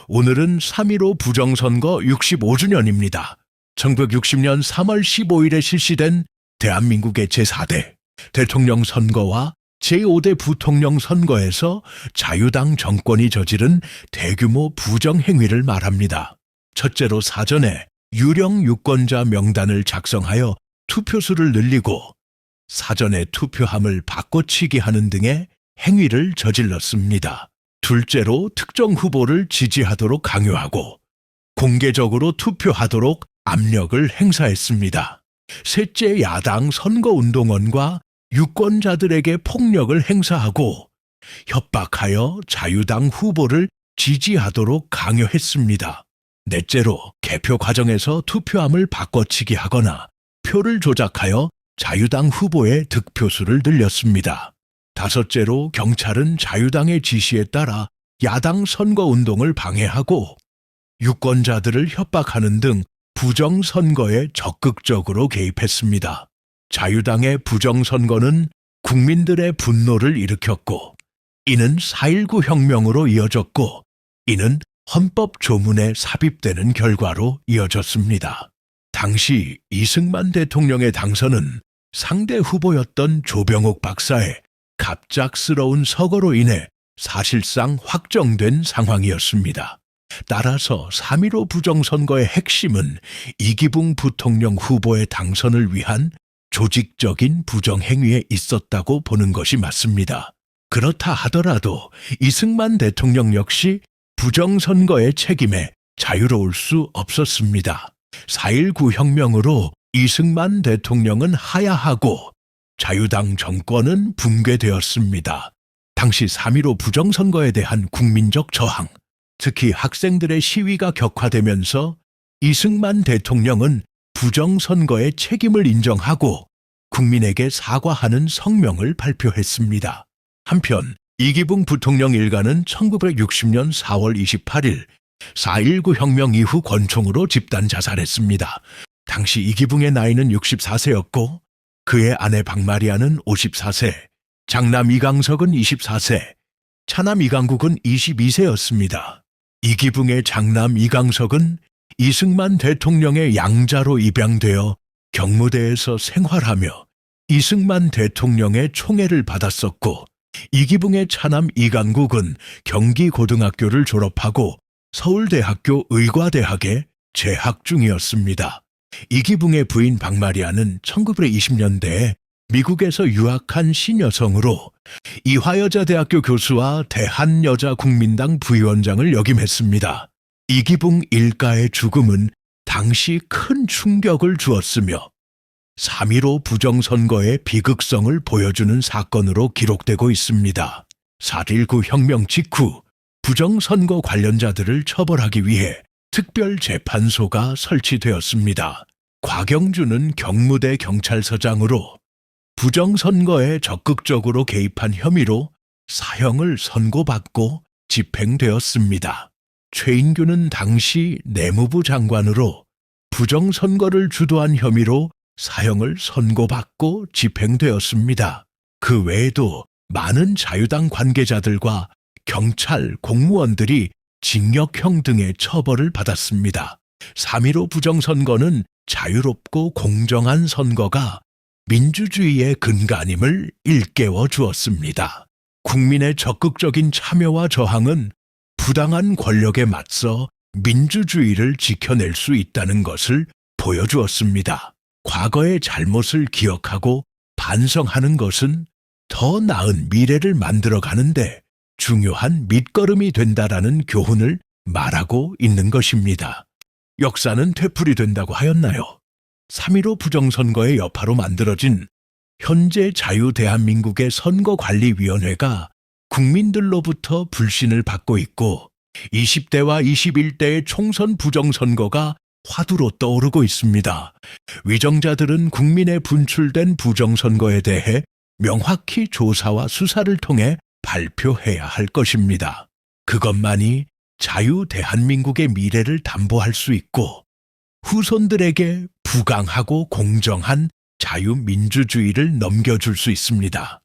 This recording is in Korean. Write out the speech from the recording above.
오늘은 3.15 부정선거 65주년입니다. 1960년 3월 15일에 실시된 대한민국의 제4대 대통령 선거와 제5대 부통령 선거에서 자유당 정권이 저지른 대규모 부정행위를 말합니다. 첫째로 사전에 유령 유권자 명단을 작성하여 투표수를 늘리고 사전에 투표함을 바꿔치기 하는 등의 행위를 저질렀습니다. 둘째로 특정 후보를 지지하도록 강요하고 공개적으로 투표하도록 압력을 행사했습니다. 셋째, 야당 선거운동원과 유권자들에게 폭력을 행사하고 협박하여 자유당 후보를 지지하도록 강요했습니다. 넷째로 개표 과정에서 투표함을 바꿔치기 하거나 표를 조작하여 자유당 후보의 득표수를 늘렸습니다. 다섯째로 경찰은 자유당의 지시에 따라 야당 선거운동을 방해하고 유권자들을 협박하는 등 부정선거에 적극적으로 개입했습니다. 자유당의 부정선거는 국민들의 분노를 일으켰고 이는 4.19 혁명으로 이어졌고 이는 헌법 조문에 삽입되는 결과로 이어졌습니다. 당시 이승만 대통령의 당선은 상대 후보였던 조병옥 박사의 갑작스러운 서거로 인해 사실상 확정된 상황이었습니다. 따라서 3.15 부정선거의 핵심은 이기붕 부통령 후보의 당선을 위한 조직적인 부정행위에 있었다고 보는 것이 맞습니다. 그렇다 하더라도 이승만 대통령 역시 부정선거의 책임에 자유로울 수 없었습니다. 4.19 혁명으로 이승만 대통령은 하야하고 자유당 정권은 붕괴되었습니다. 당시 3.15 부정선거에 대한 국민적 저항, 특히 학생들의 시위가 격화되면서 이승만 대통령은 부정선거의 책임을 인정하고 국민에게 사과하는 성명을 발표했습니다. 한편 이기붕 부통령 일가는 1960년 4월 28일 4.19 혁명 이후 권총으로 집단 자살했습니다. 당시 이기붕의 나이는 64세였고 그의 아내 박마리아는 54세, 장남 이강석은 24세, 차남 이강국은 22세였습니다. 이기붕의 장남 이강석은 이승만 대통령의 양자로 입양되어 경무대에서 생활하며 이승만 대통령의 총애를 받았었고 이기붕의 차남 이강국은 경기고등학교를 졸업하고 서울대학교 의과대학에 재학 중이었습니다. 이기붕의 부인 박마리아는 1920년대에 미국에서 유학한 신여성으로 이화여자대학교 교수와 대한여자국민당 부위원장을 역임했습니다. 이기붕 일가의 죽음은 당시 큰 충격을 주었으며 3.15 부정선거의 비극성을 보여주는 사건으로 기록되고 있습니다. 4.19 혁명 직후 부정선거 관련자들을 처벌하기 위해 특별재판소가 설치되었습니다. 곽영주는 경무대 경찰서장으로 부정선거에 적극적으로 개입한 혐의로 사형을 선고받고 집행되었습니다. 최인규는 당시 내무부 장관으로 부정선거를 주도한 혐의로 사형을 선고받고 집행되었습니다. 그 외에도 많은 자유당 관계자들과 경찰, 공무원들이 징역형 등의 처벌을 받았습니다. 3.15 부정선거는 자유롭고 공정한 선거가 민주주의의 근간임을 일깨워 주었습니다. 국민의 적극적인 참여와 저항은 부당한 권력에 맞서 민주주의를 지켜낼 수 있다는 것을 보여주었습니다. 과거의 잘못을 기억하고 반성하는 것은 더 나은 미래를 만들어가는데 중요한 밑거름이 된다라는 교훈을 말하고 있는 것입니다. 역사는 되풀이 된다고 하였나요? 3.15 부정선거의 여파로 만들어진 현재 자유대한민국의 선거관리위원회가 국민들로부터 불신을 받고 있고 20대와 21대의 총선 부정선거가 화두로 떠오르고 있습니다. 위정자들은 국민의 분출된 부정선거에 대해 명확히 조사와 수사를 통해 발표해야 할 것입니다. 그것만이 자유 대한민국의 미래를 담보할 수 있고 후손들에게 부강하고 공정한 자유민주주의를 넘겨줄 수 있습니다.